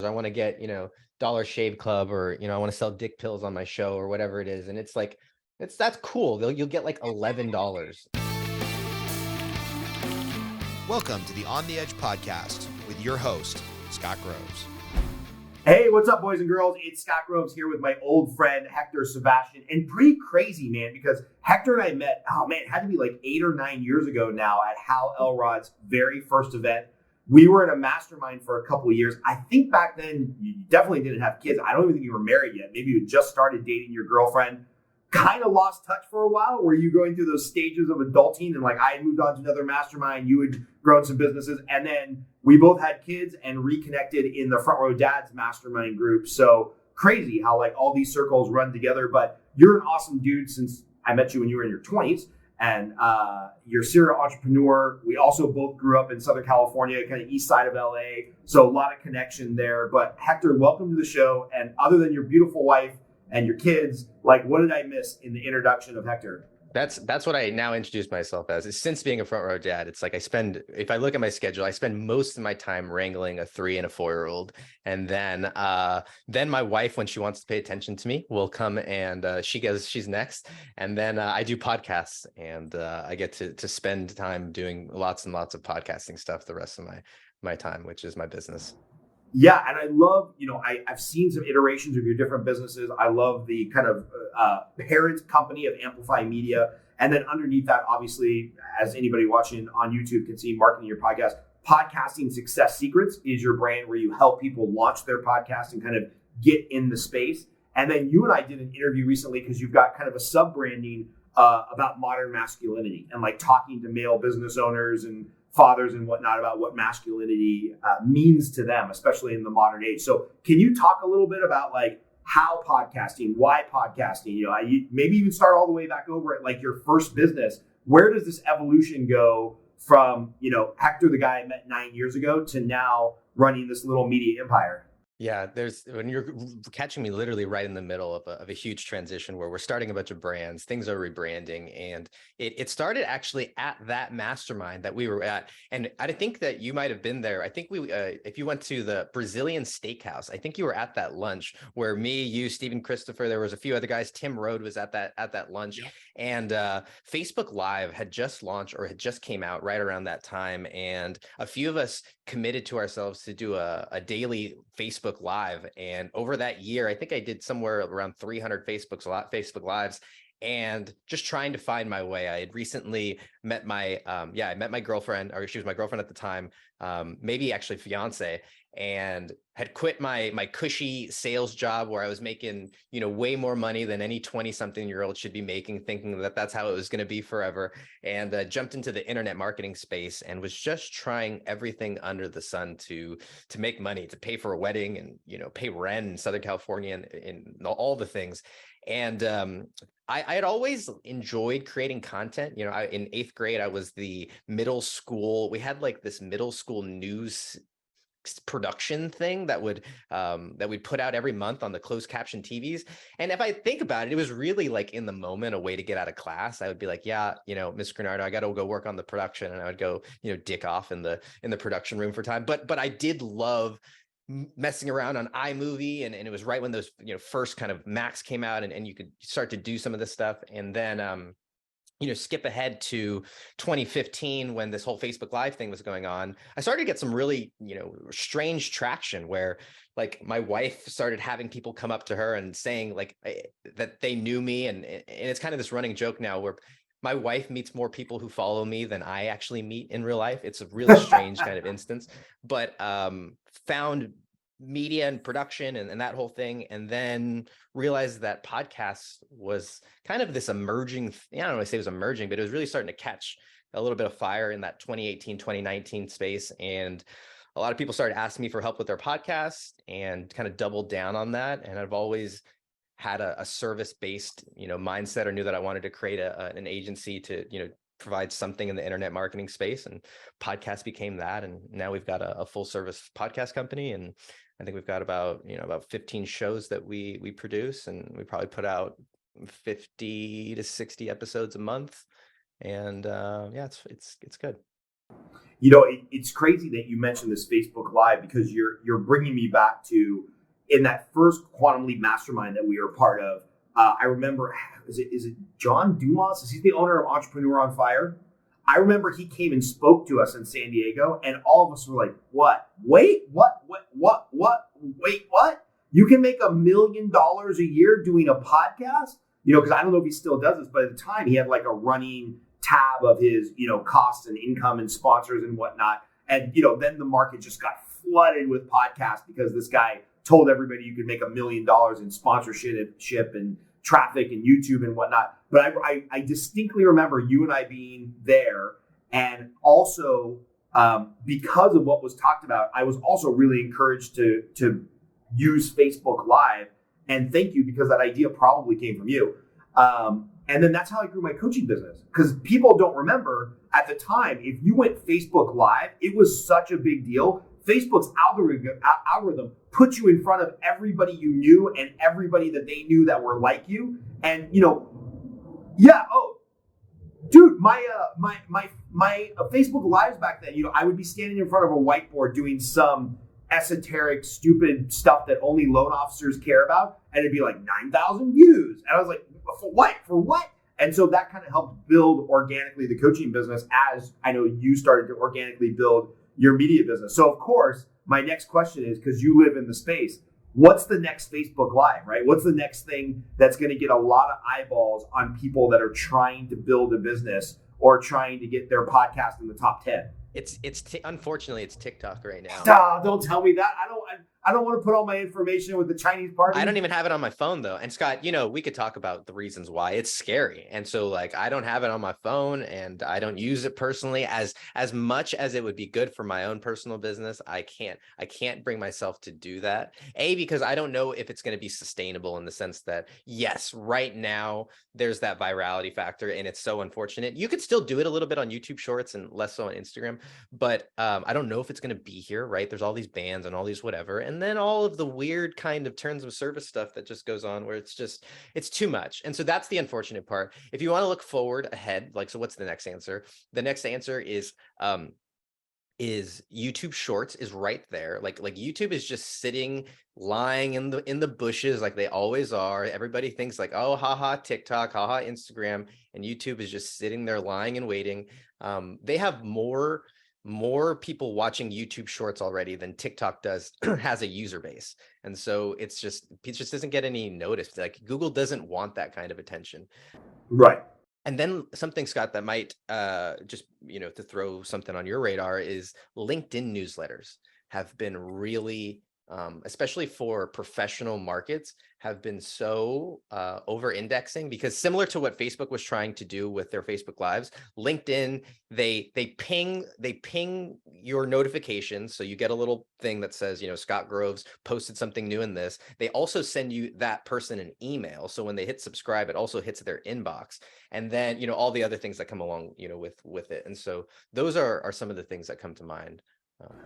I want to get, Dollar Shave Club, or, I want to sell dick pills on my show or whatever it is. And it's like, that's cool. You'll get like $11. Welcome to the On the Edge podcast with your host, Scott Groves. Hey, what's up, boys and girls? It's Scott Groves here with my old friend, Hector Sebastian. And pretty crazy, man, because Hector and I met, it had to be like 8 or 9 years ago now at Hal Elrod's very first event. We were in a mastermind for a couple of years. I think back then you definitely didn't have kids. I don't even think you were married yet. Maybe you had just started dating your girlfriend. Kind of lost touch for a while. Were you going through those stages of adulting? And like I had moved on to another mastermind, you had grown some businesses, and then we both had kids and reconnected in the Front Row Dads Mastermind group. So crazy how like all these circles run together. But you're an awesome dude since I met you when you were in your 20s, and you're a serial entrepreneur. We also both grew up in Southern California, kind of east side of LA. So a lot of connection there. But Hector, welcome to the show. And other than your beautiful wife and your kids, like what did I miss in the introduction of Hector? That's what I now introduce myself as. Since being a front row dad, it's like if I look at my schedule, I spend most of my time wrangling a 3 and a 4-year-old. And then my wife, when she wants to pay attention to me, will come and she's next. And then I do podcasts, and I get to spend time doing lots and lots of podcasting stuff the rest of my time, which is my business. Yeah, and I love, I've seen some iterations of your different businesses. I love the kind of parent company of Amplify Media. And then underneath that, obviously, as anybody watching on YouTube can see, marketing your podcast, Podcasting Success Secrets is your brand where you help people launch their podcast and kind of get in the space. And then you and I did an interview recently because you've got kind of a sub-branding about modern masculinity and like talking to male business owners and fathers and whatnot about what masculinity means to them, especially in the modern age. So can you talk a little bit about like how podcasting, why podcasting, maybe even start all the way back over at like your first business. Where does this evolution go from, Hector, the guy I met 9 years ago, to now running this little media empire? Yeah, when you're catching me literally right in the middle of a huge transition where we're starting a bunch of brands, things are rebranding, and it started actually at that mastermind that we were at. And I think that you might have been there. I think if you went to the Brazilian steakhouse, I think you were at that lunch where me, you, Stephen Christopher, there was a few other guys. Tim Rode was at that lunch. Yep. And Facebook Live had just launched or had just came out right around that time, and a few of us committed to ourselves to do a daily Facebook Live. And over that year, I think I did somewhere around 300 Facebook Lives, and just trying to find my way. I had recently met I met my girlfriend, or she was my girlfriend at the time, maybe actually fiance, and had quit my cushy sales job where I was making, way more money than any 20-something-year-old should be making, thinking that that's how it was going to be forever, and jumped into the internet marketing space and was just trying everything under the sun to make money, to pay for a wedding and, pay rent in Southern California and all the things. And I had always enjoyed creating content. In 8th grade, I was the middle school. We had like this middle school news production thing that we'd put out every month on the closed caption TVs. And if I think about it, it was really like in the moment a way to get out of class. I would be like, yeah, Miss Granardo, I got to go work on the production, and I would go, dick off in the production room for time. But I did love messing around on iMovie, and it was right when those first kind of Macs came out, and you could start to do some of this stuff. And then skip ahead to 2015 when this whole Facebook Live thing was going on. I started to get some really, strange traction where like my wife started having people come up to her and saying like that they knew me. And it's kind of this running joke now where my wife meets more people who follow me than I actually meet in real life. It's a really strange kind of instance, but found media and production and that whole thing, and then realized that podcasts was kind of this emerging, I don't want to say it was emerging, but it was really starting to catch a little bit of fire in that 2018, 2019 space. And a lot of people started asking me for help with their podcast, and kind of doubled down on that. And I've always had a service-based, mindset, or knew that I wanted to create an agency to, provide something in the internet marketing space, and podcast became that. And now we've got a full service podcast company, and I think we've got about 15 shows that we produce, and we probably put out 50 to 60 episodes a month. And it's good. It's crazy that you mentioned this Facebook Live, because you're bringing me back to, in that first Quantum Leap Mastermind that we were part of. I remember, is it John Dumas? Is he the owner of Entrepreneur on Fire? I remember he came and spoke to us in San Diego, and all of us were like, "What? Wait, what? Wait, what? You can make $1 million a year doing a podcast?" Because I don't know if he still does this, but at the time he had like a running tab of his, costs and income and sponsors and whatnot. And, then the market just got flooded with podcasts because this guy told everybody you could make $1 million in sponsorship and traffic and YouTube and whatnot. But I distinctly remember you and I being there. And also, because of what was talked about, I was also really encouraged to use Facebook Live. And thank you, because that idea probably came from you. And then that's how I grew my coaching business. Because people don't remember, at the time, if you went Facebook Live, it was such a big deal. Facebook's algorithm put you in front of everybody you knew and everybody that they knew that were like you. And, dude, my Facebook Lives back then, I would be standing in front of a whiteboard doing some esoteric, stupid stuff that only loan officers care about. And it'd be like 9,000 views. And I was like, for what? And so that kind of helped build organically the coaching business, as I know you started to organically build your media business. So of course, my next question is, because you live in the space, what's the next Facebook Live, right? What's the next thing that's going to get a lot of eyeballs on people that are trying to build a business or trying to get their podcast in the top 10? Unfortunately, it's TikTok right now. Don't tell me that. I don't want to put all my information with the Chinese party. I don't even have it on my phone though. And Scott, we could talk about the reasons why. It's scary. And so I don't have it on my phone, and I don't use it personally as much as it would be good for my own personal business. I can't bring myself to do that. Because I don't know if it's going to be sustainable, in the sense that, yes, right now there's that virality factor, and it's so unfortunate. You could still do it a little bit on YouTube Shorts and less so on Instagram, but I don't know if it's going to be here, right? There's all these bans and all these whatever. And then all of the weird kind of terms of service stuff that just goes on, where it's too much. And so that's the unfortunate part. If you want to look forward ahead, so what's the next answer? The next answer is YouTube Shorts is right there. Like YouTube is just sitting, lying in the bushes, like they always are. Everybody thinks oh, haha, TikTok, haha, Instagram, and YouTube is just sitting there lying and waiting. They have more people watching YouTube Shorts already than TikTok has a user base. And so it just doesn't get any notice. Google doesn't want that kind of attention. Right. And then something, Scott, that might just, to throw something on your radar, is LinkedIn newsletters have been really, especially for professional markets, have been so over-indexing, because similar to what Facebook was trying to do with their Facebook Lives, LinkedIn, they ping your notifications. So you get a little thing that says, Scott Groves posted something new in this. They also send you that person an email. So when they hit subscribe, it also hits their inbox. And then, all the other things that come along, with it. And so those are some of the things that come to mind.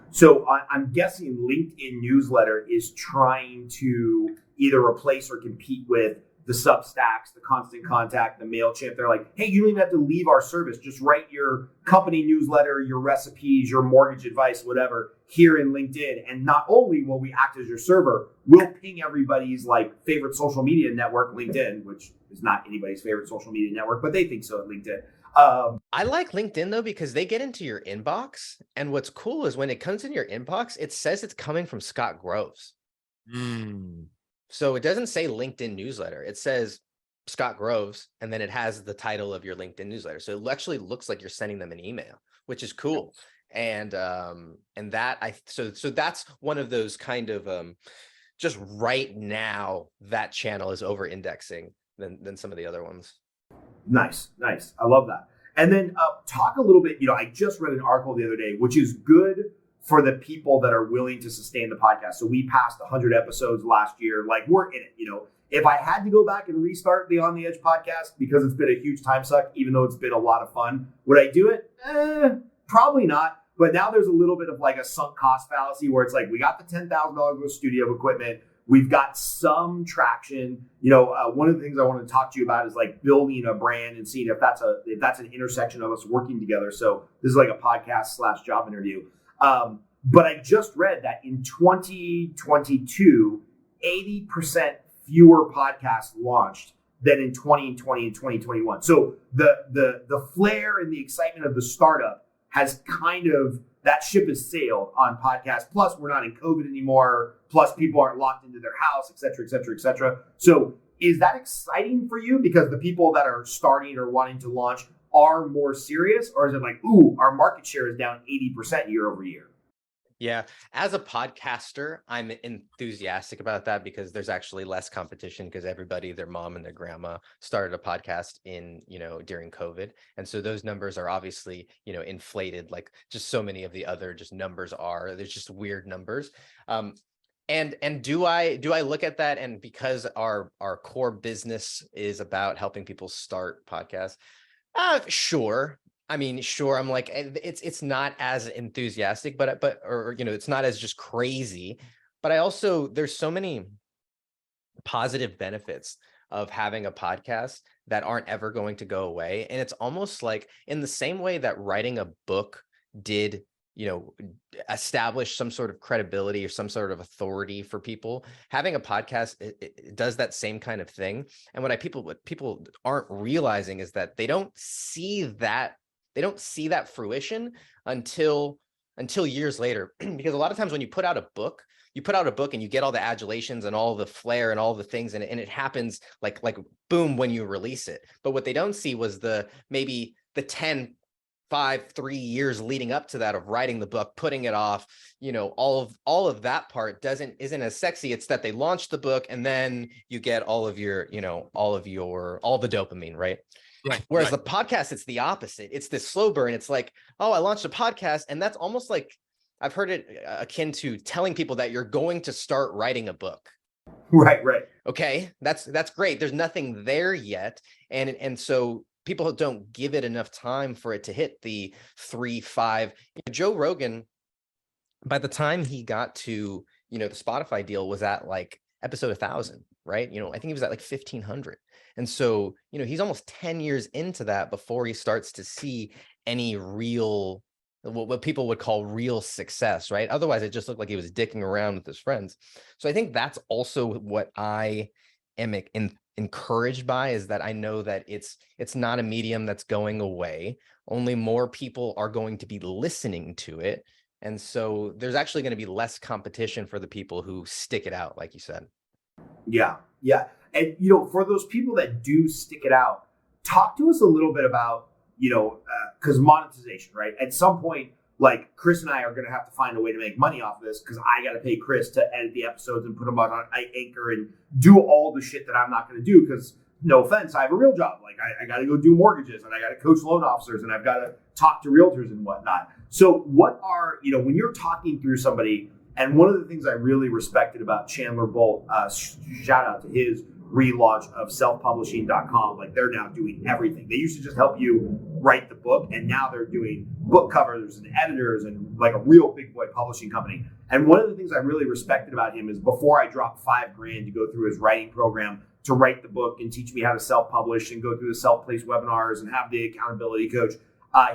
So I'm guessing LinkedIn newsletter is trying to either replace or compete with the Substacks, the Constant Contact, the MailChimp. They're like, hey, you don't even have to leave our service. Just write your company newsletter, your recipes, your mortgage advice, whatever, here in LinkedIn. And not only will we act as your server, we'll ping everybody's favorite social media network, LinkedIn, which is not anybody's favorite social media network, but they think so at LinkedIn. I like LinkedIn though, because they get into your inbox. And what's cool is when it comes in your inbox, it says it's coming from Scott Groves. So it doesn't say LinkedIn newsletter. It says Scott Groves, and then it has the title of your LinkedIn newsletter. So it actually looks like you're sending them an email, which is cool. And so that's one of those kind of just right now that channel is over indexing than some of the other ones. Nice. I love that. And then talk a little bit, I just read an article the other day, which is good for the people that are willing to sustain the podcast. So we passed 100 episodes last year. We're in it, If I had to go back and restart the On the Edge podcast, because it's been a huge time suck, even though it's been a lot of fun, would I do it? Probably not. But now there's a little bit of a sunk cost fallacy, where it's we got the $10,000 worth of studio equipment. We've got some traction. One of the things I want to talk to you about is like building a brand and seeing if that's an intersection of us working together. So this is like a podcast / job interview. But I just read that in 2022, 80% fewer podcasts launched than in 2020 and 2021. So the flair and the excitement of the startup has that ship has sailed on podcasts. Plus, we're not in COVID anymore. Plus, people aren't locked into their house, et cetera, et cetera, et cetera. So is that exciting for you because the people that are starting or wanting to launch are more serious? Or is it like, ooh, our market share is down 80% year over year? Yeah. As a podcaster, I'm enthusiastic about that because there's actually less competition because everybody, their mom and their grandma started a podcast during COVID. And so those numbers are obviously, inflated like just so many of the other just numbers are. There's just weird numbers. And do I look at that? And because our core business is about helping people start podcasts, sure. I mean, sure. I'm like, it's not as enthusiastic, but it's not as just crazy. But there's so many positive benefits of having a podcast that aren't ever going to go away. And it's almost like in the same way that writing a book did, establish some sort of credibility or some sort of authority for people. Having a podcast, it does that same kind of thing. And what people aren't realizing is that they don't see that fruition until years later. Because a lot of times when you put out a book and you get all the adulations and all the flair and all the things, and it happens like boom when you release it. But what they don't see was maybe the 10, 5, 3 years leading up to that of writing the book, putting it off, all of that part isn't as sexy. It's that they launched the book and then you get all the dopamine, right? Right. Whereas the podcast, it's the opposite. It's this slow burn. It's like, oh, I launched a podcast. And that's almost like, I've heard it akin to telling people that you're going to start writing a book. Right. Okay. That's great. There's nothing there yet. And so people don't give it enough time for it to hit the 3, 5. Joe Rogan, by the time he got to, the Spotify deal was at like episode 1,000, right? I think he was at like 1,500. And so, he's almost 10 years into that before he starts to see any real, what people would call real success, right? Otherwise, it just looked like he was dicking around with his friends. So I think that's also what I am encouraged by, is that I know that it's not a medium that's going away. Only more people are going to be listening to it. And so there's actually going to be less competition for the people who stick it out, like you said. Yeah. And, for those people that do stick it out, talk to us a little bit about, because monetization, right? At some point, like Chris and I are going to have to find a way to make money off of this because I got to pay Chris to edit the episodes and put them on Anchor and do all the shit that I'm not going to do because, no offense, I have a real job. Like I got to go do mortgages and I got to coach loan officers and I've got to talk to realtors and whatnot. So what are, when you're talking through somebody, and one of the things I really respected about Chandler Bolt, shout out to his relaunch of selfpublishing.com. Like they're now doing everything. They used to just help you write the book, and now they're doing book covers and editors and like a real big boy publishing company. And one of the things I really respected about him is before I dropped $5,000 to go through his writing program to write the book and teach me how to self-publish and go through the self-paced webinars and have the accountability coach,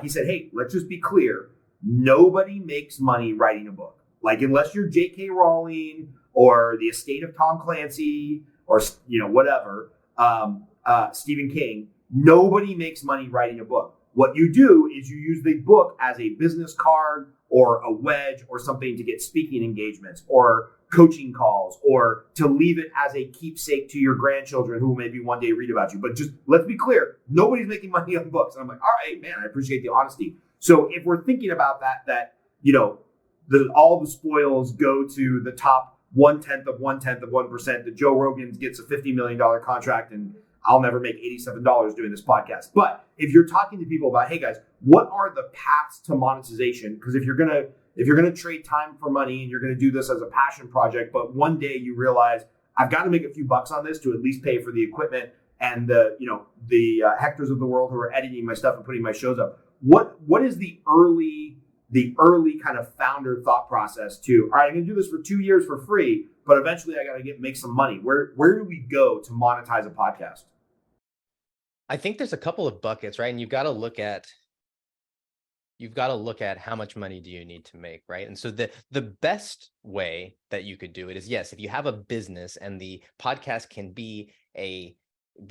he said, hey, let's just be clear. Nobody makes money writing a book. Like unless you're J.K. Rowling or the estate of Tom Clancy or, whatever, Stephen King, nobody makes money writing a book. What you do is you use the book as a business card or a wedge or something to get speaking engagements or coaching calls or to leave it as a keepsake to your grandchildren who maybe one day read about you. But just let's be clear, nobody's making money on books. And I'm like, all right, man, I appreciate the honesty. So if we're thinking about that all the spoils go to the top 1/10 of 1%, that Joe Rogan gets a $50 million contract and I'll never make $87 doing this podcast. But if you're talking to people about, hey guys, what are the paths to monetization? Because if you're gonna trade time for money and you're gonna do this as a passion project, but one day you realize I've got to make a few bucks on this to at least pay for the equipment and the Hectors of the world who are editing my stuff and putting my shows up. What is the early kind of founder thought process to, all right, I'm gonna do this for 2 years for free, but eventually I got to make some money. Where do we go to monetize a podcast? I think there's a couple of buckets, right? And you've got to look at how much money do you need to make, right? And so the best way that you could do it is, yes, if you have a business and the podcast can be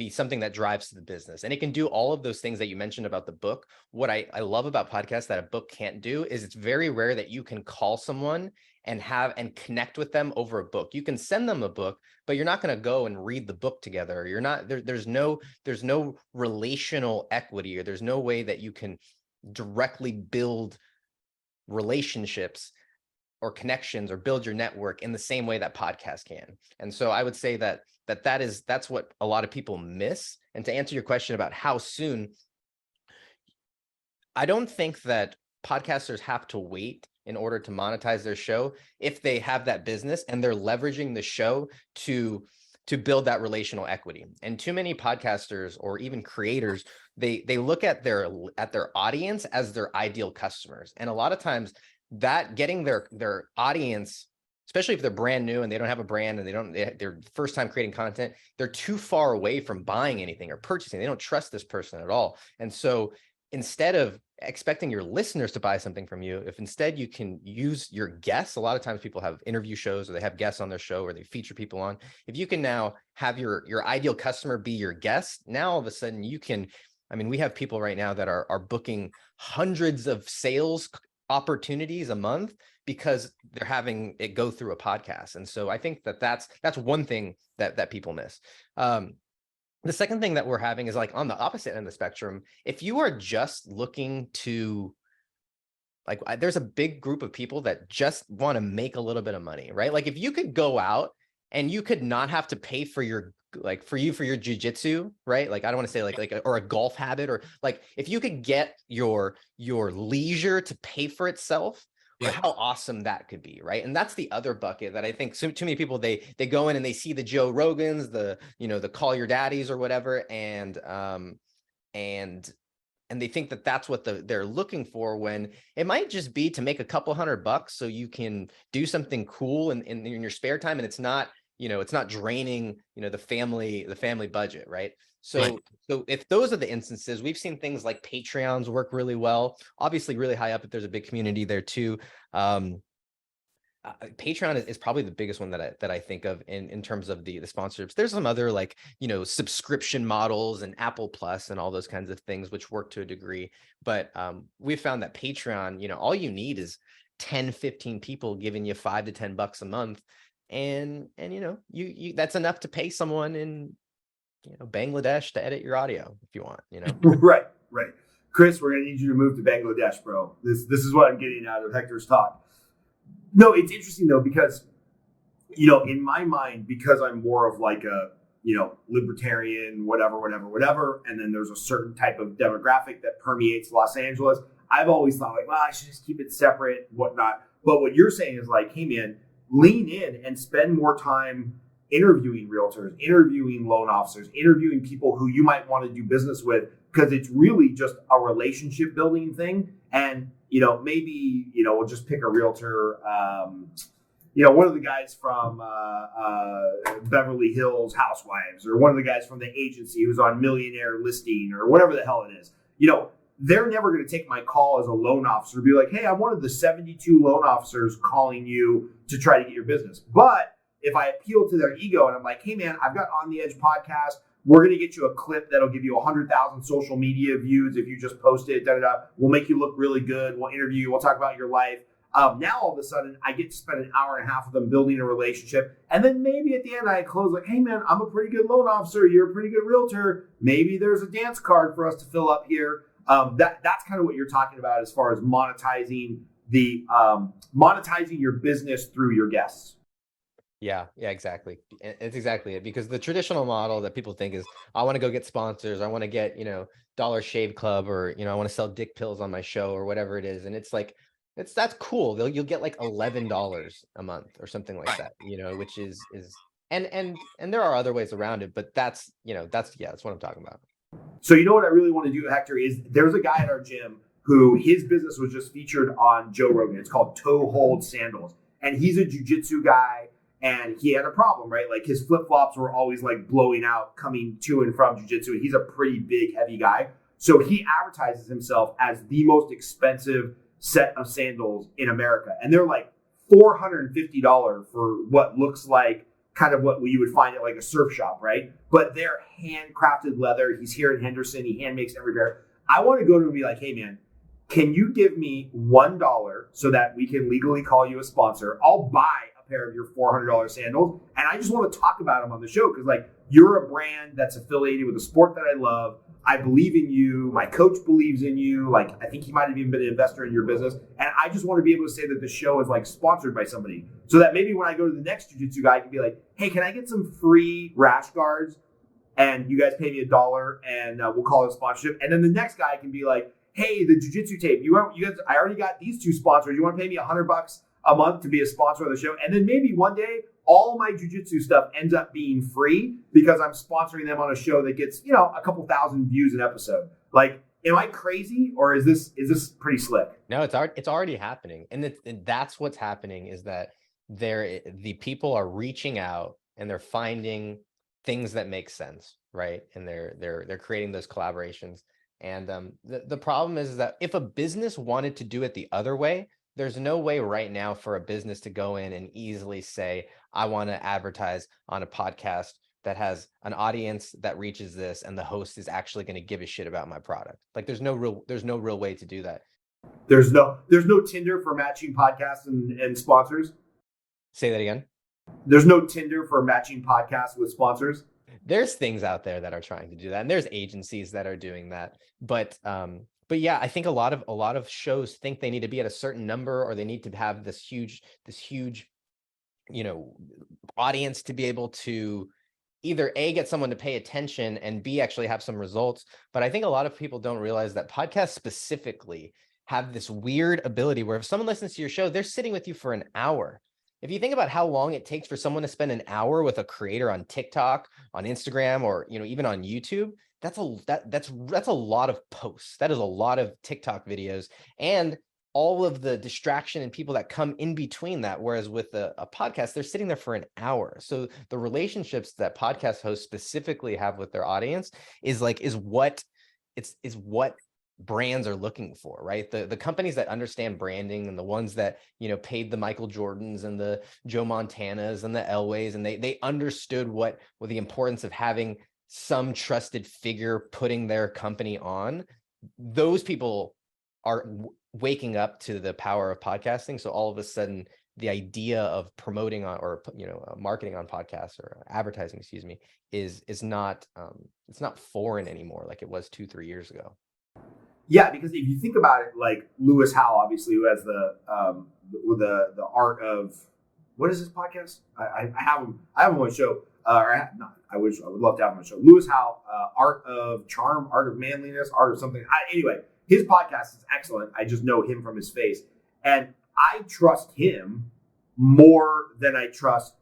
something that drives the business, and it can do all of those things that you mentioned about the book. What I love about podcasts that a book can't do is it's very rare that you can call someone and connect with them over a book. You can send them a book, but you're not going to go and read the book together. You're not there. There's no relational equity, or there's no way that you can directly build relationships or connections or build your network in the same way that podcasts can. And so I would say that's what a lot of people miss. And to answer your question about how soon, I don't think that podcasters have to wait in order to monetize their show if they have that business and they're leveraging the show to build that relational equity. And too many podcasters or even creators, they look at their audience as their ideal customers. And a lot of times that getting their audience, especially if they're brand new and they don't have a brand and they're first time creating content, they're too far away from buying anything or purchasing. They don't trust this person at all. And so instead of expecting your listeners to buy something from you, if instead you can use your guests, a lot of times people have interview shows or they have guests on their show or they feature people on. If you can now have your ideal customer be your guest, now all of a sudden you can, I mean, we have people right now that are booking hundreds of sales opportunities a month because they're having it go through a podcast. And so I think that's one thing that people miss. The second thing that we're having is like on the opposite end of the spectrum. If you are just looking to, like, there's a big group of people that just want to make a little bit of money, right? Like if you could go out and you could not have to pay for your, like for your jiu-jitsu, right? Like, I don't want to say or a golf habit, or like if you could get your leisure to pay for itself, yeah, how awesome that could be, right? And that's the other bucket that I think too many people, they go in and they see the Joe Rogans, the Call Your Daddies or whatever, and they think that that's what they're looking for, when it might just be to make a couple $100 so you can do something cool in your spare time, and it's not, it's not draining, the family budget, right? So, right. So if those are the instances, we've seen things like Patreons work really well, obviously really high up if there's a big community there too. Patreon is probably the biggest one that I think of in terms of the sponsorships. There's some other subscription models and Apple Plus and all those kinds of things, which work to a degree. But we found that Patreon, all you need is 10, 15 people giving you $5 to $10 a month. And you that's enough to pay someone in Bangladesh to edit your audio if you want, Right. Chris, we're gonna need you to move to Bangladesh, bro. This is what I'm getting out of Hector's talk. No, it's interesting though, because in my mind, because I'm more of like a libertarian, whatever, and then there's a certain type of demographic that permeates Los Angeles. I've always thought like, well, I should just keep it separate, whatnot. But what you're saying is like, hey man, lean in and spend more time interviewing realtors, interviewing loan officers, interviewing people who you might want to do business with, because it's really just a relationship building thing. And, maybe, we'll just pick a realtor, one of the guys from Beverly Hills Housewives, or one of the guys from the agency who's on Millionaire Listing, or whatever the hell it is. They're never going to take my call as a loan officer, be like, hey, I'm one of the 72 loan officers calling you to try to get your business. But if I appeal to their ego and I'm like, hey man, I've got On the Edge podcast, we're going to get you a clip that'll give you 100,000 social media views if you just post it, we'll make you look really good, we'll interview you, we'll talk about your life. Now all of a sudden I get to spend an hour and a half with them building a relationship, and then maybe at the end I close like, hey man, I'm a pretty good loan officer, you're a pretty good realtor, maybe there's a dance card for us to fill up here. That's kind of what you're talking about as far as monetizing your business through your guests. Yeah, exactly. It's exactly it. Because the traditional model that people think is, I want to go get sponsors, I want to get, Dollar Shave Club, or, I want to sell dick pills on my show, or whatever it is. And it's like, that's cool. You'll get like $11 a month or something like that, which is, and there are other ways around it, but that's what I'm talking about. So what I really want to do, Hector, is there's a guy at our gym who his business was just featured on Joe Rogan. It's called Toe Hold Sandals. And he's a jiu-jitsu guy. and he had a problem, right? Like his flip-flops were always like blowing out coming to and from jiu-jitsu. And he's a pretty big, heavy guy. So he advertises himself as the most expensive set of sandals in America. And they're like $450 for what looks like kind of what you would find at like a surf shop, right? But they're handcrafted leather. He's here in Henderson. He hand makes every pair. I want to go to him and be like, hey man, can you give me $1 so that we can legally call you a sponsor? I'll buy a pair of your $400 sandals. And I just want to talk about them on the show because like you're a brand that's affiliated with a sport that I love. I believe in you. My coach believes in you. Like, I think he might have even been an investor in your business. And I just want to be able to say that the show is like sponsored by somebody so that maybe when I go to the next jiu-jitsu guy, I can be like, hey, can I get some free rash guards? And you guys pay me $1 and we'll call it a sponsorship. And then the next guy can be like, hey, the jiu-jitsu tape, you guys, I already got these two sponsors. You want to pay me $100 a month to be a sponsor of the show? And then maybe one day, all my jiu-jitsu stuff ends up being free because I'm sponsoring them on a show that gets, a couple thousand views an episode. Like, am I crazy or is this pretty slick? No, it's already happening. And that's what's happening is that the people are reaching out and they're finding things that make sense, right? And they're creating those collaborations. And the problem is that if a business wanted to do it the other way, there's no way right now for a business to go in and easily say, I want to advertise on a podcast that has an audience that reaches this and the host is actually going to give a shit about my product. Like there's no real way to do that. There's no Tinder for matching podcasts and sponsors. Say that again. There's no Tinder for matching podcasts with sponsors. There's things out there that are trying to do that. And there's agencies that are doing that. But yeah, I think a lot of shows think they need to be at a certain number or they need to have this huge, audience to be able to either A, get someone to pay attention and B, actually have some results. But I think a lot of people don't realize that podcasts specifically have this weird ability where if someone listens to your show, they're sitting with you for an hour. If you think about how long it takes for someone to spend an hour with a creator on TikTok, on Instagram, or even on YouTube, that's a lot of posts. That is a lot of TikTok videos and all of the distraction and people that come in between that. Whereas with a podcast, they're sitting there for an hour. So the relationships that podcast hosts specifically have with their audience is what brands are looking for, right? The companies that understand branding and the ones that, paid the Michael Jordans and the Joe Montanas and the Elways, and they understood what the importance of having some trusted figure putting their company on. Those people are waking up to the power of podcasting. So all of a sudden, the idea of promoting on or marketing on podcasts or advertising, is not it's not foreign anymore like it was 2-3 years ago. Yeah, because if you think about it, like Lewis Howell, obviously, who has the art of what is this podcast? I have him on my show. I would love to have him on the show. Lewis Howell, Art of Charm, Art of Manliness, Art of something. Anyway, his podcast is excellent. I just know him from his face, and I trust him more than I trust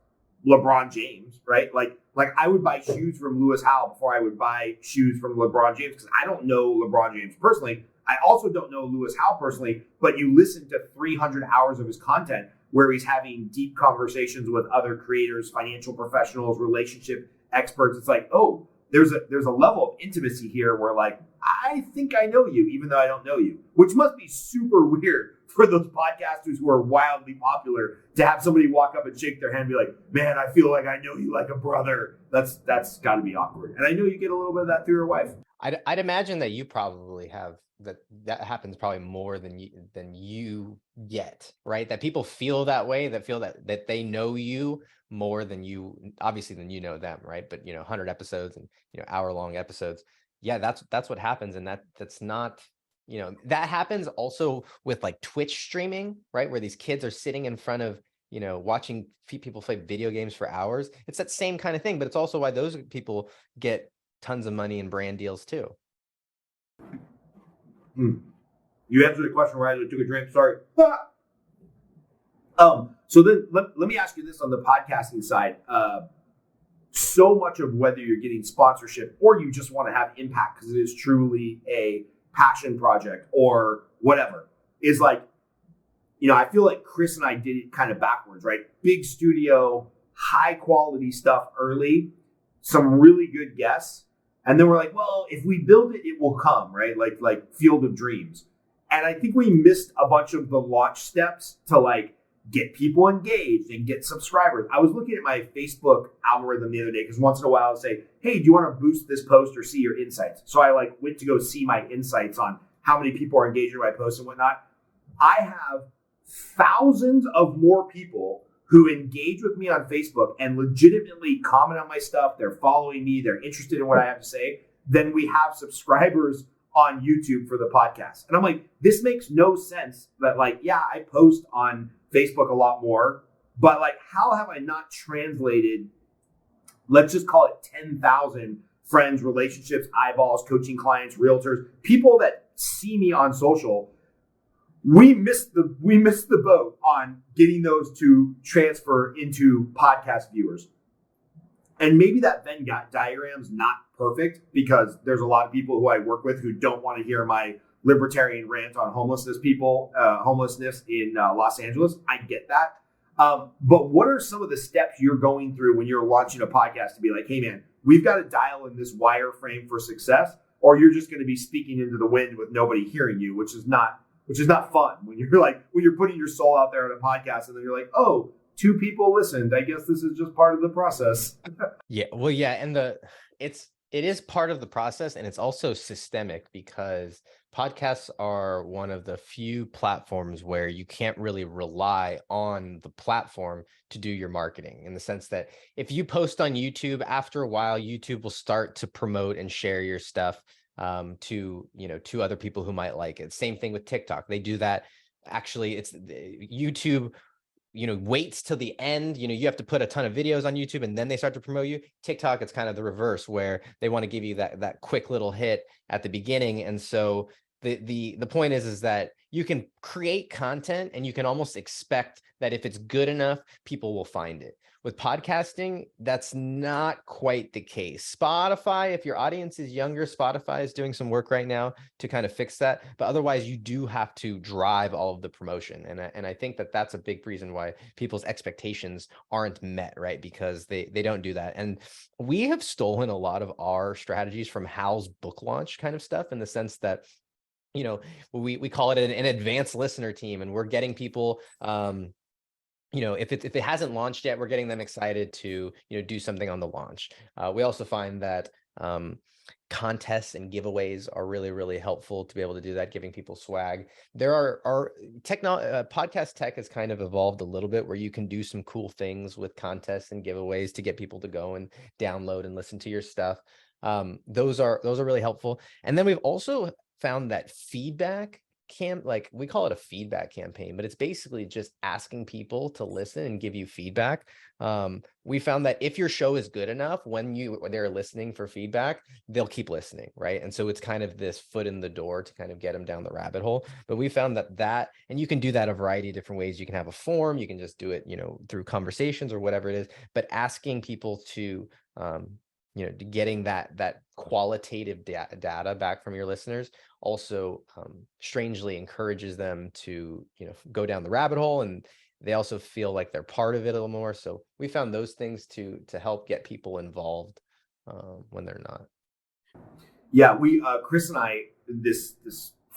LeBron James, right? Like I would buy shoes from Lewis Howell before I would buy shoes from LeBron James because I don't know LeBron James personally. I also don't know Lewis Howell personally, but you listen to 300 hours of his content where he's having deep conversations with other creators, financial professionals, relationship experts. It's like, oh, there's a level of intimacy here where like, I think I know you, even though I don't know you, which must be super weird for those podcasters who are wildly popular to have somebody walk up and shake their hand and be like, man, I feel like I know you like a brother. That's got to be awkward. And I know you get a little bit of that through your wife. I'd imagine that you probably have that happens probably more than you get, right? That people feel that way, that feel that they know you more than you, obviously, than you know them, right? But 100 episodes and hour-long episodes. Yeah, that's what happens. And that's not, that happens also with like Twitch streaming, right? Where these kids are sitting in front of, watching people play video games for hours. It's that same kind of thing, but it's also why those people get tons of money and brand deals too. You answered the question where I took a drink. Sorry. So then let me ask you this on the podcasting side. So much of whether you're getting sponsorship or you just want to have impact because it is truly a passion project or whatever is like, I feel like Chris and I did it kind of backwards, right? Big studio, high quality stuff early, some really good guests. And then we're like, well, if we build it, it will come, right? Like Field of Dreams. And I think we missed a bunch of the launch steps to like get people engaged and get subscribers. I was looking at my Facebook algorithm the other day because once in a while I'll say, hey, do you want to boost this post or see your insights? So I like went to go see my insights on how many people are engaging with my posts and whatnot. I have thousands of more people who engage with me on Facebook and legitimately comment on my stuff. They're following me. They're interested in what I have to say. Than we have subscribers on YouTube for the podcast. And I'm like, this makes no sense that like, yeah, I post on Facebook a lot more, but like, how have I not translated, let's just call it 10,000 friends, relationships, eyeballs, coaching clients, realtors, people that see me on social. We missed the boat on getting those to transfer into podcast viewers. And maybe that Venn diagram's not perfect because there's a lot of people who I work with who don't want to hear my libertarian rant on homelessness in Los Angeles. I get that. But what are some of the steps you're going through when you're launching a podcast to be like, hey man, we've got to dial in this wireframe for success, or you're just going to be speaking into the wind with nobody hearing you, which is not fun when you're putting your soul out there on a podcast and then you're like, oh, 2 people listened. I guess this is just part of the process. Yeah. Well, yeah. And it is part of the process, and it's also systemic because podcasts are one of the few platforms where you can't really rely on the platform to do your marketing, in the sense that if you post on YouTube, after a while, YouTube will start to promote and share your stuff to other people who might like it. Same thing with TikTok. They do that. Actually, it's YouTube waits till the end. You have to put a ton of videos on YouTube and then they start to promote you. TikTok, it's kind of the reverse, where they want to give you that quick little hit at the beginning. And so the point is that you can create content and you can almost expect that if it's good enough, people will find it. With podcasting, that's not quite the case. Spotify, if your audience is younger, Spotify is doing some work right now to kind of fix that. But otherwise, you do have to drive all of the promotion. And I think that that's a big reason why people's expectations aren't met, right? Because they don't do that. And we have stolen a lot of our strategies from Hal's book launch kind of stuff, in the sense that, we call it an advanced listener team, and we're getting people, if it hasn't launched yet, we're getting them excited to, do something on the launch. We also find that contests and giveaways are really, really helpful to be able to do that, giving people swag. There are podcast tech has kind of evolved a little bit, where you can do some cool things with contests and giveaways to get people to go and download and listen to your stuff. Those are really helpful. And then we've also found that feedback we call it a feedback campaign, but it's basically just asking people to listen and give you feedback. We found that if your show is good enough, when they're listening for feedback, they'll keep listening, right? And so it's kind of this foot in the door to kind of get them down the rabbit hole. But we found that, and you can do that a variety of different ways. You can have a form, you can just do it, through conversations or whatever it is, but asking people to, getting that qualitative data back from your listeners also strangely encourages them to, go down the rabbit hole, and they also feel like they're part of it a little more. So we found those things to help get people involved when they're not. Yeah, Chris and I, this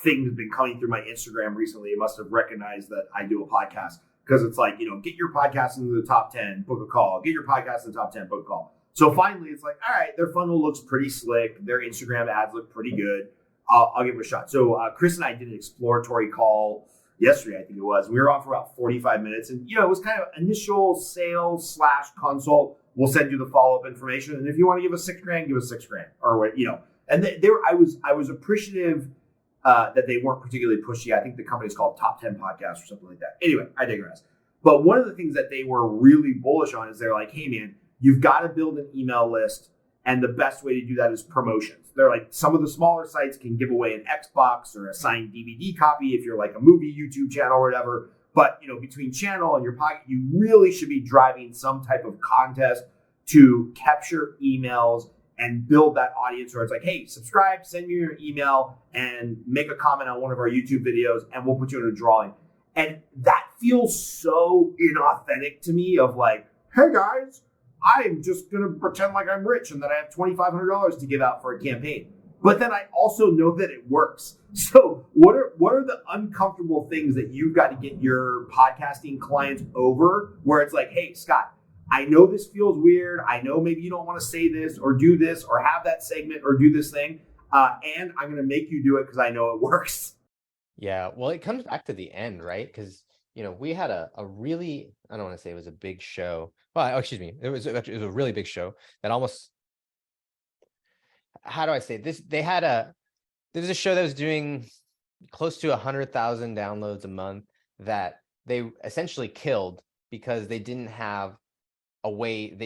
thing has been coming through my Instagram recently. It must have recognized that I do a podcast, because it's like, get your podcast into the top 10, book a call. Get your podcast in the top 10, book a call. So finally, it's like, all right, their funnel looks pretty slick. Their Instagram ads look pretty good. I'll give it a shot. So Chris and I did an exploratory call yesterday, I think it was. We were on for about 45 minutes. And, it was kind of initial sales / consult. We'll send you the follow-up information. And if you want to give us $6,000, give us $6,000 or what, And I was appreciative that they weren't particularly pushy. I think the company's called Top 10 Podcasts or something like that. Anyway, I digress. But one of the things that they were really bullish on is they're like, hey, man, you've got to build an email list, and the best way to do that is promotions. They're like, some of the smaller sites can give away an Xbox or a signed DVD copy if you're like a movie YouTube channel or whatever. But, between channel and your pocket, you really should be driving some type of contest to capture emails and build that audience where it's like, hey, subscribe, send me your email, and make a comment on one of our YouTube videos, and we'll put you in a drawing. And that feels so inauthentic to me, of like, hey guys, I'm just going to pretend like I'm rich and that I have $2,500 to give out for a campaign. But then I also know that it works. So what are the uncomfortable things that you've got to get your podcasting clients over where it's like, hey, Scott, I know this feels weird. I know maybe you don't want to say this or do this or have that segment or do this thing. And I'm going to make you do it because I know it works. Yeah, well, it comes back to the end, right? Because, we had a really, I don't want to say it was a big show. Well, excuse me. It was a really big show that almost, how do I say this? There was a show that was doing close to 100,000 downloads a month that they essentially killed because they didn't have a way,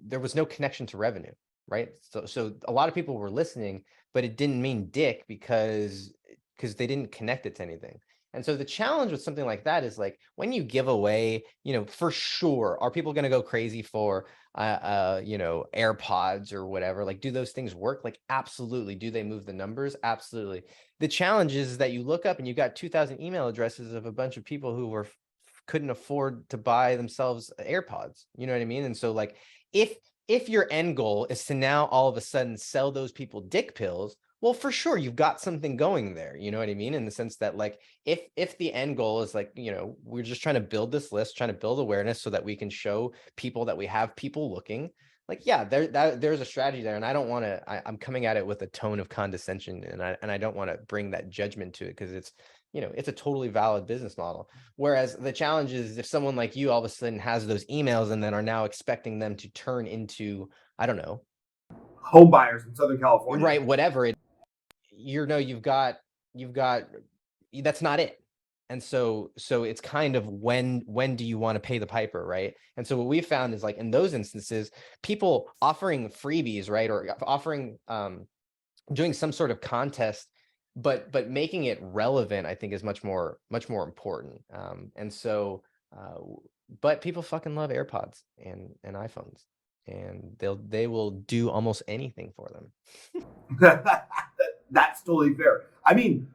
there was no connection to revenue, right? So a lot of people were listening, but it didn't mean dick because they didn't connect it to anything. And so the challenge with something like that is like when you give away, for sure, are people going to go crazy for, AirPods or whatever? Like, do those things work? Like, absolutely. Do they move the numbers? Absolutely. The challenge is that you look up and you got 2,000 email addresses of a bunch of people who couldn't afford to buy themselves AirPods. You know what I mean? And so like, if your end goal is to now all of a sudden sell those people dick pills, well, for sure, you've got something going there. You know what I mean? In the sense that like, if the end goal is like, we're just trying to build this list, trying to build awareness so that we can show people that we have people looking, like, yeah, there's a strategy there. And I don't want to, I'm coming at it with a tone of condescension and I don't want to bring that judgment to it because it's, it's a totally valid business model. Whereas the challenge is if someone like you all of a sudden has those emails and then are now expecting them to turn into, I don't know, home buyers in Southern California, right? Whatever it, you've got, that's not it. And so it's kind of when do you want to pay the piper, right? And so what we found is like in those instances, people offering freebies, right, or offering, doing some sort of contest, but making it relevant, I think is much more important. And so, but people fucking love AirPods and iPhones, and they will do almost anything for them. That's totally fair. I mean,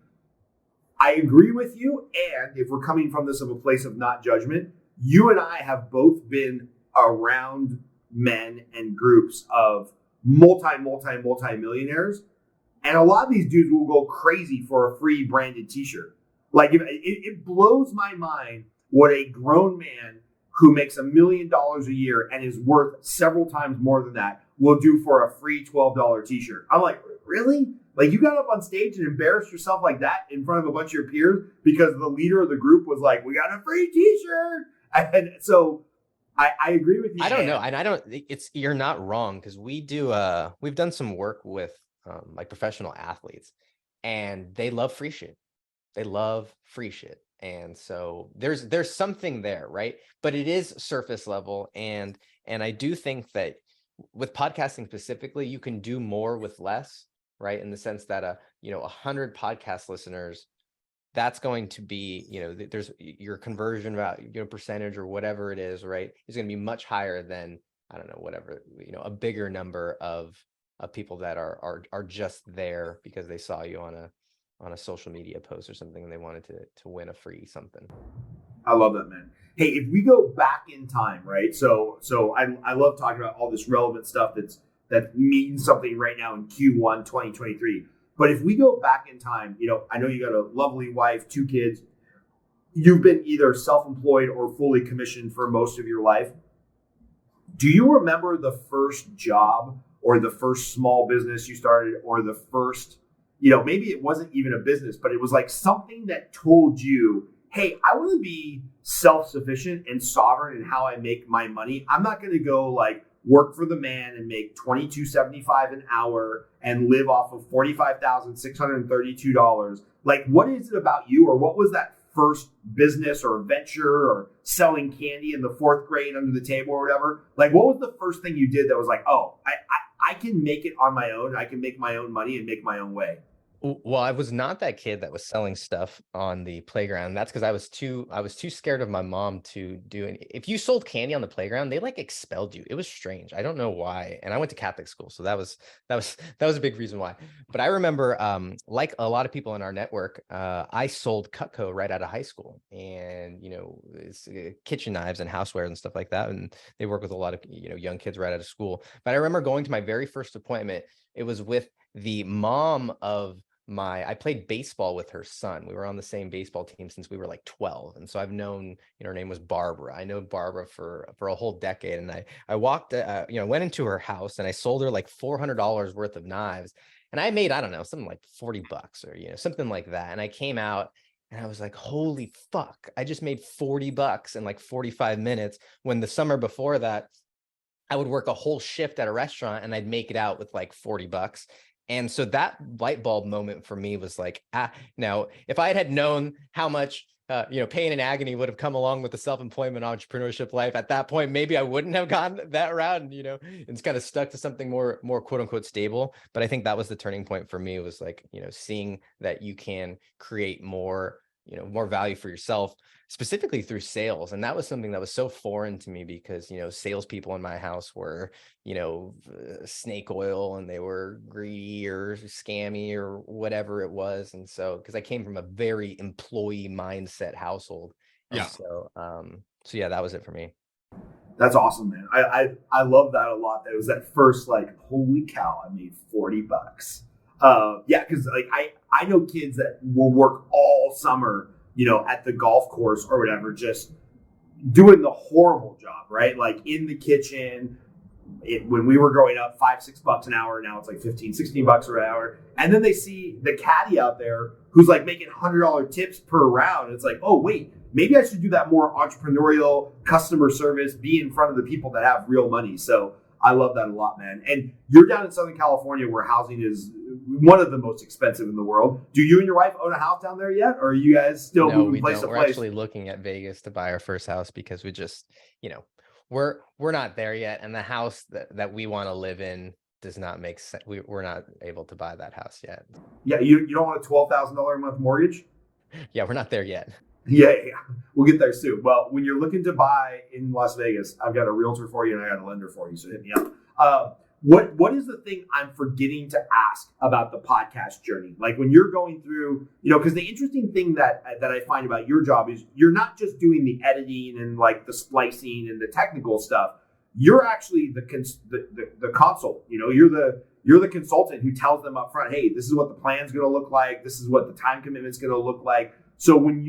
I agree with you. And if we're coming from this of a place of not judgment, you and I have both been around men and groups of multi-millionaires. And a lot of these dudes will go crazy for a free branded t-shirt. Like it blows my mind what a grown man who makes $1 million a year and is worth several times more than that will do for a free $12 t-shirt. I'm like, really? Like you got up on stage and embarrassed yourself like that in front of a bunch of your peers because the leader of the group was like, we got a free t-shirt. And so I agree with you. I don't know. And you're not wrong. Cause we've done some work with like professional athletes and they love free shit. They love free shit. And so there's something there, right? But it is surface level. And I do think that with podcasting specifically, you can do more with less, right? In the sense that 100 podcast listeners, that's going to be, there's your conversion value, percentage or whatever it is, right? Is going to be much higher than, I don't know, whatever, a bigger number of people that are just there because they saw you on a social media post or something and they wanted to win a free something. I love that, man. Hey, if we go back in time, right? So I love talking about all this relevant stuff that means something right now in Q1 2023. But if we go back in time, I know you got a lovely wife, 2 kids. You've been either self-employed or fully commissioned for most of your life. Do you remember the first job or the first small business you started or the first, maybe it wasn't even a business, but it was like something that told you, hey, I want to be self-sufficient and sovereign in how I make my money. I'm not going to go like work for the man and make $22.75 an hour and live off of $45,632. Like, what is it about you, or what was that first business or venture or selling candy in the 4th grade under the table or whatever? Like, what was the first thing you did that was like, oh, I can make it on my own. I can make my own money and make my own way? Well, I was not that kid that was selling stuff on the playground. That's because I was too scared of my mom to do any. If you sold candy on the playground, they like expelled you. It was strange. I don't know why. And I went to Catholic school, so that was a big reason why. But I remember, like a lot of people in our network, I sold Cutco right out of high school, and it's kitchen knives and housewares and stuff like that. And they work with a lot of young kids right out of school. But I remember going to my very first appointment. It was with the mom of I played baseball with her son. We were on the same baseball team since we were like 12. And so I've known, her name was Barbara. I know Barbara for a whole decade. And I walked, went into her house and I sold her like $400 worth of knives. And I made, I don't know, something like $40 or, something like that. And I came out and I was like, holy fuck, I just made $40 in like 45 minutes, when the summer before that, I would work a whole shift at a restaurant and I'd make it out with like $40. And so that light bulb moment for me was like, now, if I had known how much, pain and agony would have come along with the self-employment entrepreneurship life at that point, maybe I wouldn't have gone that route, and, it's kind of stuck to something more quote unquote stable. But I think that was the turning point for me, was like, seeing that you can create more value for yourself, specifically through sales. And that was something that was so foreign to me because, salespeople in my house were, snake oil, and they were greedy or scammy or whatever it was. And so, because I came from a very employee mindset household. And Yeah. so yeah, that was it for me. That's awesome, man. I love that a lot. That was that first like, holy cow, I made $40. Yeah, because like I know kids that will work all summer, at the golf course or whatever, just doing the horrible job, right? Like in the kitchen. When we were growing up, $5-6 an hour. Now it's like $15-16 an hour. And then they see the caddy out there who's like making $100 tips per round. It's like, oh wait, maybe I should do that more entrepreneurial customer service, be in front of the people that have real money. So I love that a lot, man. And you're down in Southern California, where housing is one of the most expensive in the world. Do you and your wife own a house down there yet? Or are you guys still moving place to place? We're actually looking at Vegas to buy our first house, because we just, we're not there yet. And the house that we want to live in does not make sense. We're not able to buy that house yet. Yeah, you don't want a $12,000 a month mortgage? Yeah, we're not there yet. Yeah. We'll get there soon. Well, when you're looking to buy in Las Vegas, I've got a realtor for you and I got a lender for you. So hit me up. What is the thing I'm forgetting to ask about the podcast journey? Like when you're going through, because the interesting thing that I find about your job is you're not just doing the editing and like the splicing and the technical stuff. You're actually the consult. You're the consultant who tells them up front, hey, this is what the plan's going to look like. This is what the time commitment's going to look like. So when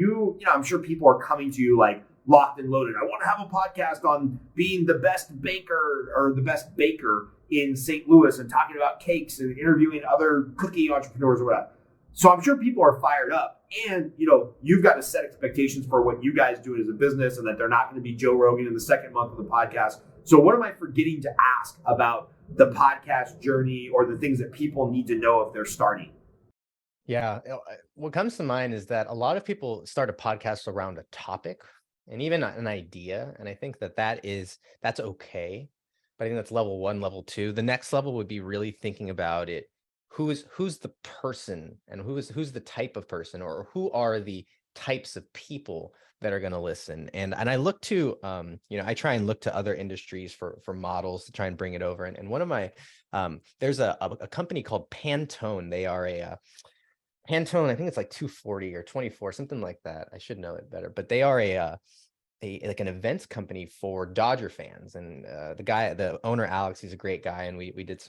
I'm sure people are coming to you like locked and loaded. I want to have a podcast on being the best baker or the best baker in St. Louis and talking about cakes and interviewing other cookie entrepreneurs or whatever. So I'm sure people are fired up, and you've got to set expectations for what you guys do as a business, and that they're not going to be Joe Rogan in the second month of the podcast. So what am I forgetting to ask about the podcast journey, or the things that people need to know if they're starting? Yeah. What comes to mind is that a lot of people start a podcast around a topic and even an idea. And I think that's okay. But I think that's level one. Level two, the next level would be really thinking about it. Who's the person, and who's the type of person, or who are the types of people that are going to listen. And I look to, I try and look to other industries for models to try and bring it over. And one of my, there's a company called Pantone. They are Pantone, I think it's like 240 or 24, something like that. I should know it better, but they are like an events company for Dodger fans. And the owner, Alex, he's a great guy. And we did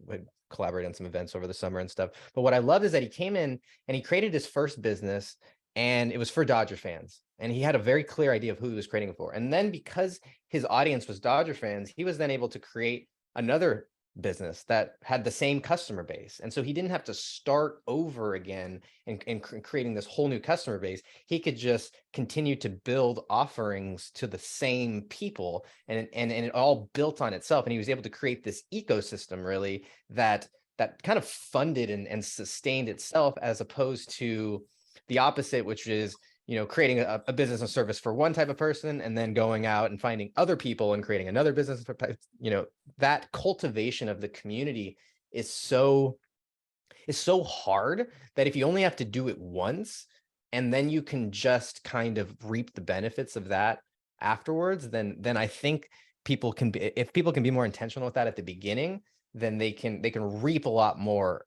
we collaborated on some events over the summer and stuff. But what I loved is that he came in and he created his first business, and it was for Dodger fans. And he had a very clear idea of who he was creating it for. And then because his audience was Dodger fans, he was then able to create another business that had the same customer base. And so he didn't have to start over again and creating this whole new customer base. He could just continue to build offerings to the same people, and it all built on itself. And he was able to create this ecosystem really that kind of funded and sustained itself, as opposed to the opposite, which is creating a business and service for one type of person, and then going out and finding other people and creating another business. That cultivation of the community is so is so hard that if you only have to do it once and then you can just kind of reap the benefits of that afterwards, then I think people can be, if people can be more intentional with that at the beginning, then they can reap a lot more,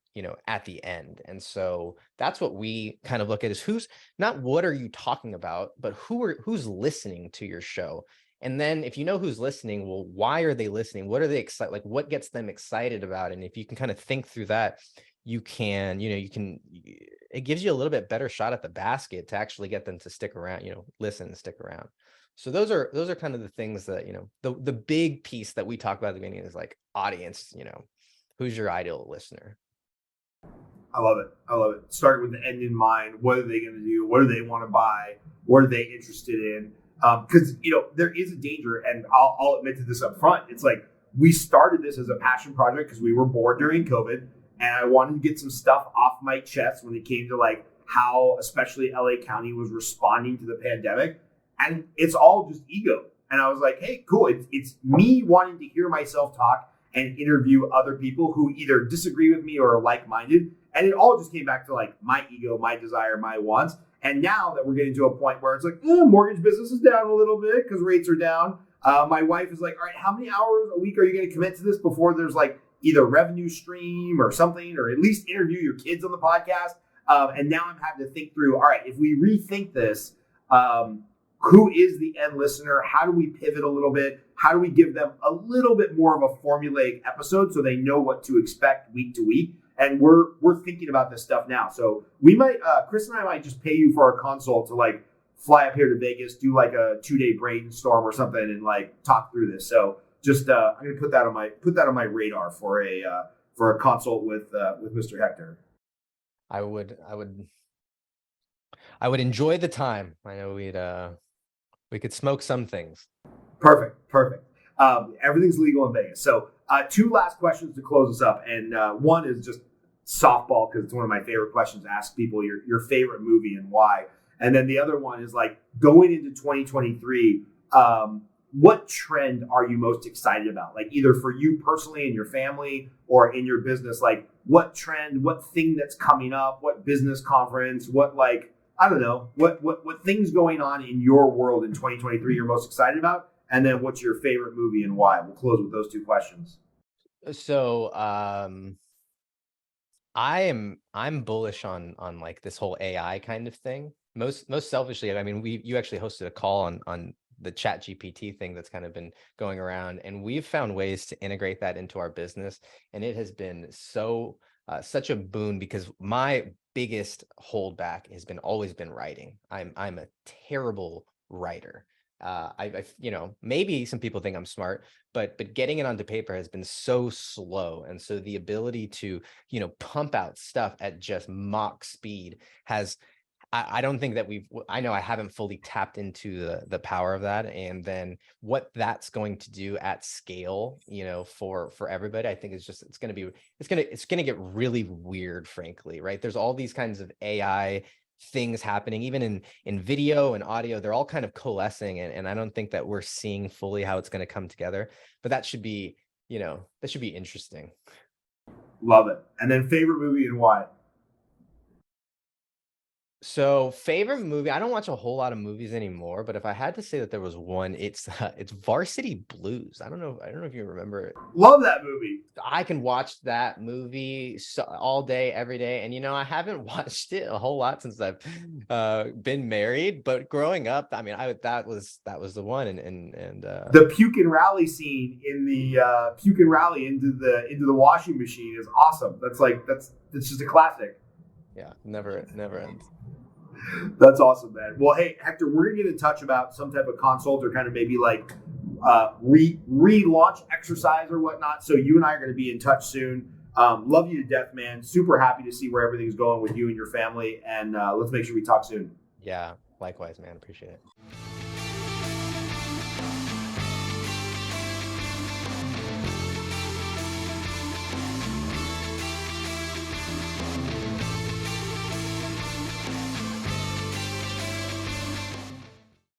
at the end. And so that's what we kind of look at, is who's, not what are you talking about, but who's listening to your show. And then if you know who's listening, well, why are they listening? What are they excited? Like, what gets them excited about it? And if you can kind of think through that, you can, it gives you a little bit better shot at the basket to actually get them to stick around, listen and stick around. So those are kind of the things that, the big piece that we talk about at the beginning is like audience, who's your ideal listener? I love it. Start with the end in mind. What are they going to do? What do they want to buy? What are they interested in? Because, there is a danger, and I'll admit to this up front. It's like, we started this as a passion project because we were bored during COVID, and I wanted to get some stuff off my chest when it came to like how especially LA County was responding to the pandemic. And it's all just ego. And I was like, hey, cool. It's me wanting to hear myself talk and interview other people who either disagree with me or are like-minded. And it all just came back to like my ego, my desire, my wants. And now that we're getting to a point where it's like, mortgage business is down a little bit because rates are down. My wife is like, all right, how many hours a week are you going to commit to this before there's like either revenue stream or something, or at least interview your kids on the podcast? And now I'm having to think through, all right, if we rethink this, who is the end listener? How do we pivot a little bit? How do we give them a little bit more of a formulaic episode so they know what to expect week to week? And we're thinking about this stuff now. So we might, Chris and I might just pay you for a consult to like fly up here to Vegas, do like a 2-day brainstorm or something, and like talk through this. So just I'm going to put that on my radar for a consult with Mr. Hector. I would enjoy the time. I know we could smoke some things. Perfect. Everything's legal in Vegas. So 2 last questions to close us up. And one is just softball, because it's one of my favorite questions to ask people, your favorite movie and why. And then the other one is like, going into 2023, what trend are you most excited about? Like either for you personally and your family or in your business, like what trend, what thing that's coming up, what business conference, what like, I don't know, what things going on in your world in 2023 you're most excited about? And then what's your favorite movie and why? We'll close with those 2 questions. So I'm bullish on like this whole AI kind of thing. Most selfishly, I mean, you actually hosted a call on the Chat GPT thing that's kind of been going around, and we've found ways to integrate that into our business, and it has been such a boon, because my biggest holdback has always been writing. I'm a terrible writer. I maybe some people think I'm smart, but getting it onto paper has been so slow. And so the ability to, pump out stuff at just Mach speed I don't think that I know I haven't fully tapped into the power of that. And then what that's going to do at scale, for everybody, I think it's going to get really weird, frankly, right? There's all these kinds of AI things happening, even in video and audio. They're all kind of coalescing, and I don't think that we're seeing fully how it's going to come together, but that should be interesting. Love it. And then favorite movie and why? So favorite movie, I don't watch a whole lot of movies anymore, but if I had to say that there was one, it's Varsity Blues. I don't know if you remember it. Love that movie. I can watch that movie all day, every day. And, I haven't watched it a whole lot since I've been married, but growing up, I mean, that was the one. And the puke and rally scene in the puke and rally into the washing machine is awesome. That's just a classic. Yeah. Never ends. That's awesome, man. Well, hey, Hector, we're going to get in touch about some type of consult or kind of maybe like relaunch exercise or whatnot. So you and I are going to be in touch soon. Love you to death, man. Super happy to see where everything's going with you and your family. And let's make sure we talk soon. Yeah, likewise, man. Appreciate it.